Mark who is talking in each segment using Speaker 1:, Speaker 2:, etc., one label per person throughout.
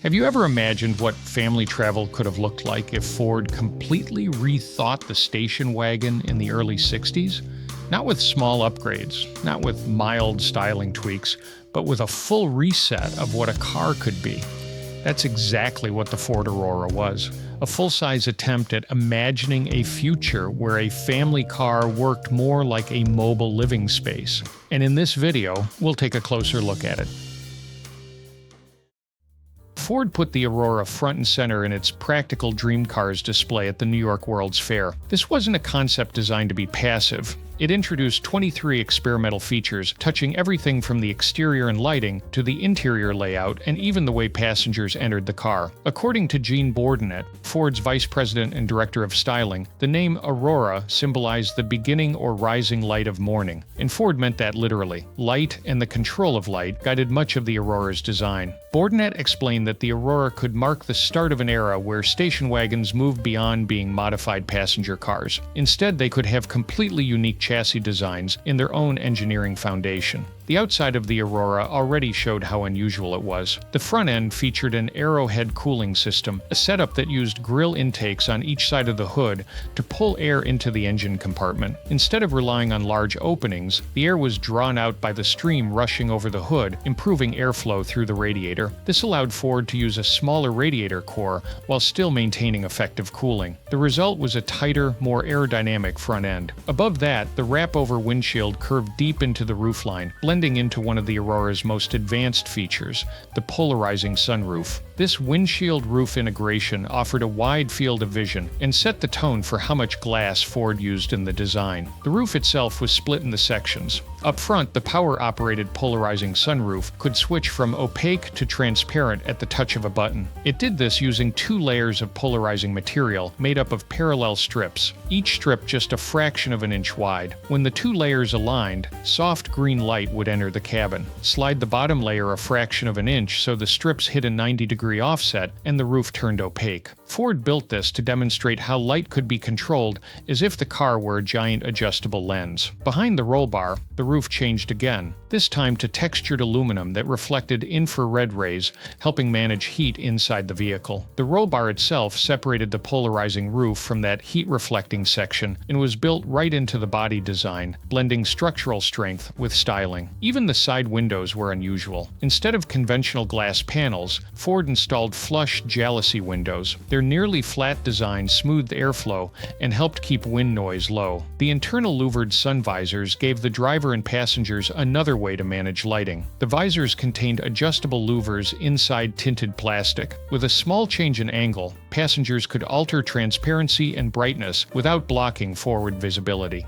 Speaker 1: Have you ever imagined what family travel could have looked like if Ford completely rethought the station wagon in the early 60s? Not with small upgrades, not with mild styling tweaks, but with a full reset of what a car could be. That's exactly what the Ford Aurora was. A full-size attempt at imagining a future where a family car worked more like a mobile living space. And in this video, we'll take a closer look at it. Ford put the Aurora front and center in its Practical Dream Cars display at the New York World's Fair. This wasn't a concept designed to be passive. It introduced 23 experimental features, touching everything from the exterior and lighting to the interior layout and even the way passengers entered the car. According to Gene Bordenette, Ford's vice president and director of styling, the name Aurora symbolized the beginning or rising light of morning, and Ford meant that literally. Light and the control of light guided much of the Aurora's design. Bordenette explained that the Aurora could mark the start of an era where station wagons moved beyond being modified passenger cars. Instead, they could have completely unique chassis designs in their own engineering foundation. The outside of the Aurora already showed how unusual it was. The front end featured an arrowhead cooling system, a setup that used grill intakes on each side of the hood to pull air into the engine compartment. Instead of relying on large openings, the air was drawn out by the stream rushing over the hood, improving airflow through the radiator. This allowed Ford to use a smaller radiator core while still maintaining effective cooling. The result was a tighter, more aerodynamic front end. Above that, the wrap-over windshield curved deep into the roofline, blending into one of the Aurora's most advanced features, the polarizing sunroof. This windshield roof integration offered a wide field of vision and set the tone for how much glass Ford used in the design. The roof itself was split into sections. Up front, the power-operated polarizing sunroof could switch from opaque to transparent at the touch of a button. It did this using 2 layers of polarizing material made up of parallel strips, each strip just a fraction of an inch wide. When the 2 layers aligned, soft green light would enter the cabin. Slide the bottom layer a fraction of an inch so the strips hit a 90-degree offset and the roof turned opaque. Ford built this to demonstrate how light could be controlled as if the car were a giant adjustable lens. Behind the roll bar, the roof changed again, this time to textured aluminum that reflected infrared rays, helping manage heat inside the vehicle. The roll bar itself separated the polarizing roof from that heat-reflecting section and was built right into the body design, blending structural strength with styling. Even the side windows were unusual. Instead of conventional glass panels, Ford installed flush jalousie windows. Their nearly flat design smoothed airflow and helped keep wind noise low. The internal louvered sun visors gave the driver and passengers another way to manage lighting. The visors contained adjustable louvers inside tinted plastic. With a small change in angle, passengers could alter transparency and brightness without blocking forward visibility.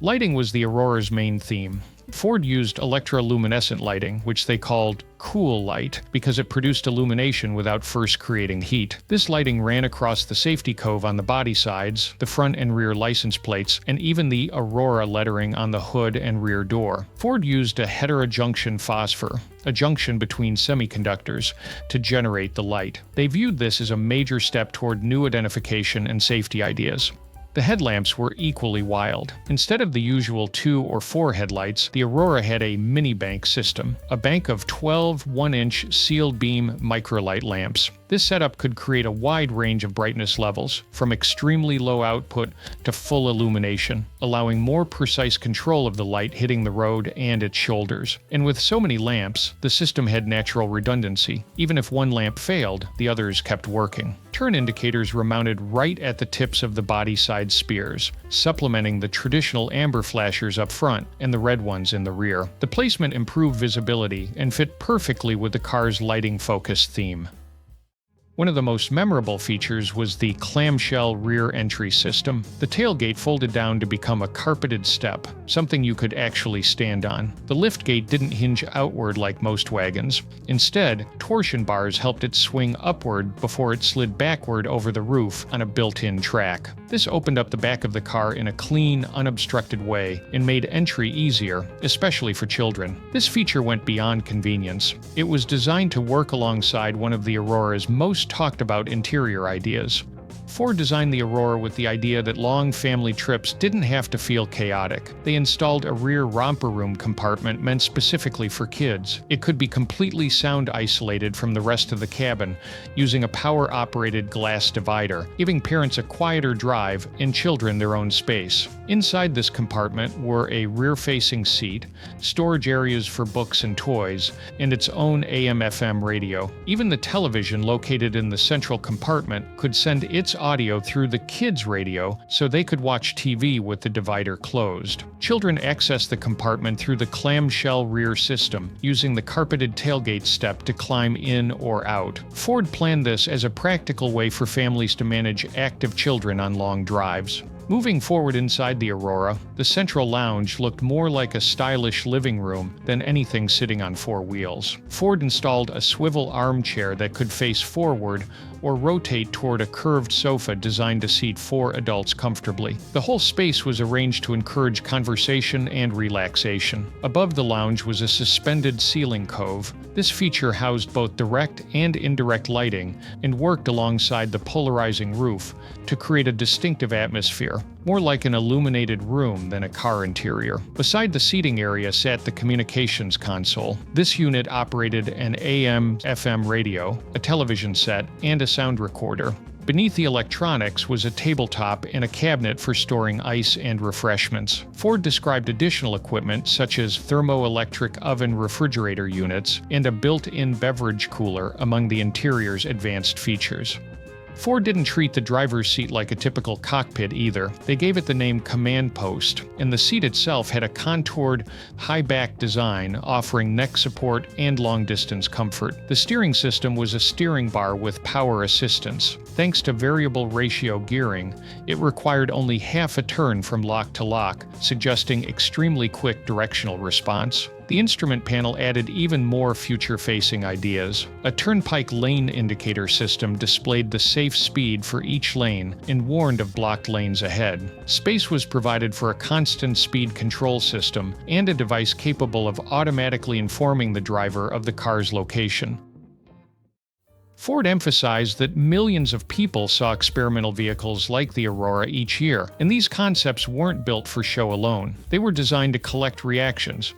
Speaker 1: Lighting was the Aurora's main theme. Ford used electroluminescent lighting, which they called cool light, because it produced illumination without first creating heat. This lighting ran across the safety cove on the body sides, the front and rear license plates, and even the Aurora lettering on the hood and rear door. Ford used a heterojunction phosphor, a junction between semiconductors, to generate the light. They viewed this as a major step toward new identification and safety ideas. The headlamps were equally wild. Instead of the usual 2 or 4 headlights, the Aurora had a mini-bank system, a bank of 12 1-inch sealed beam microlight lamps. This setup could create a wide range of brightness levels, from extremely low output to full illumination, allowing more precise control of the light hitting the road and its shoulders. And with so many lamps, the system had natural redundancy. Even if one lamp failed, the others kept working. Turn indicators were mounted right at the tips of the body side spears, supplementing the traditional amber flashers up front and the red ones in the rear. The placement improved visibility and fit perfectly with the car's lighting-focused theme. One of the most memorable features was the clamshell rear entry system. The tailgate folded down to become a carpeted step, something you could actually stand on. The liftgate didn't hinge outward like most wagons. Instead, torsion bars helped it swing upward before it slid backward over the roof on a built-in track. This opened up the back of the car in a clean, unobstructed way and made entry easier, especially for children. This feature went beyond convenience. It was designed to work alongside one of the Aurora's most talked about interior ideas, Ford designed the Aurora with the idea that long family trips didn't have to feel chaotic. They installed a rear romper room compartment meant specifically for kids. It could be completely sound isolated from the rest of the cabin using a power-operated glass divider, giving parents a quieter drive and children their own space. Inside this compartment were a rear-facing seat, storage areas for books and toys, and its own AM/FM radio. Even the television located in the central compartment could send its audio through the kids' radio so they could watch TV with the divider closed. Children access the compartment through the clamshell rear system, using the carpeted tailgate step to climb in or out. Ford planned this as a practical way for families to manage active children on long drives. Moving forward inside the Aurora, the central lounge looked more like a stylish living room than anything sitting on four wheels. Ford installed a swivel armchair that could face forward or rotate toward a curved sofa designed to seat 4 adults comfortably. The whole space was arranged to encourage conversation and relaxation. Above the lounge was a suspended ceiling cove. This feature housed both direct and indirect lighting and worked alongside the polarizing roof to create a distinctive atmosphere, more like an illuminated room than a car interior. Beside the seating area sat the communications console. This unit operated an AM/FM radio, a television set, and a sound recorder. Beneath the electronics was a tabletop and a cabinet for storing ice and refreshments. Ford described additional equipment such as thermoelectric oven refrigerator units and a built-in beverage cooler among the interior's advanced features. Ford didn't treat the driver's seat like a typical cockpit either. They gave it the name Command Post, and the seat itself had a contoured, high-back design offering neck support and long-distance comfort. The steering system was a steering bar with power assistance. Thanks to variable ratio gearing, it required only half a turn from lock to lock, suggesting extremely quick directional response. The instrument panel added even more future-facing ideas. A turnpike lane indicator system displayed the safe speed for each lane and warned of blocked lanes ahead. Space was provided for a constant speed control system and a device capable of automatically informing the driver of the car's location. Ford emphasized that millions of people saw experimental vehicles like the Aurora each year, and these concepts weren't built for show alone. They were designed to collect reactions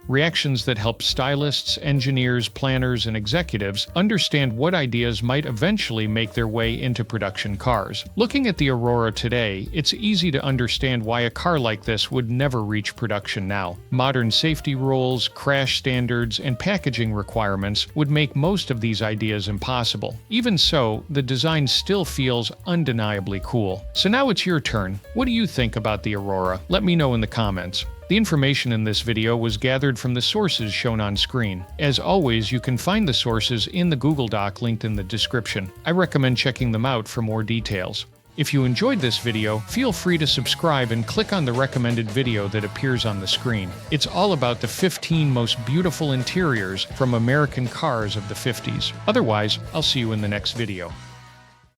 Speaker 1: that help stylists, engineers, planners, and executives understand what ideas might eventually make their way into production cars. Looking at the Aurora today, it's easy to understand why a car like this would never reach production now. Modern safety rules, crash standards, and packaging requirements would make most of these ideas impossible. Even so, the design still feels undeniably cool. So now it's your turn. What do you think about the Aurora? Let me know in the comments. The information in this video was gathered from the sources shown on screen. As always, you can find the sources in the Google Doc linked in the description. I recommend checking them out for more details. If you enjoyed this video, feel free to subscribe and click on the recommended video that appears on the screen. It's all about the 15 most beautiful interiors from American cars of the 50s. Otherwise, I'll see you in the next video.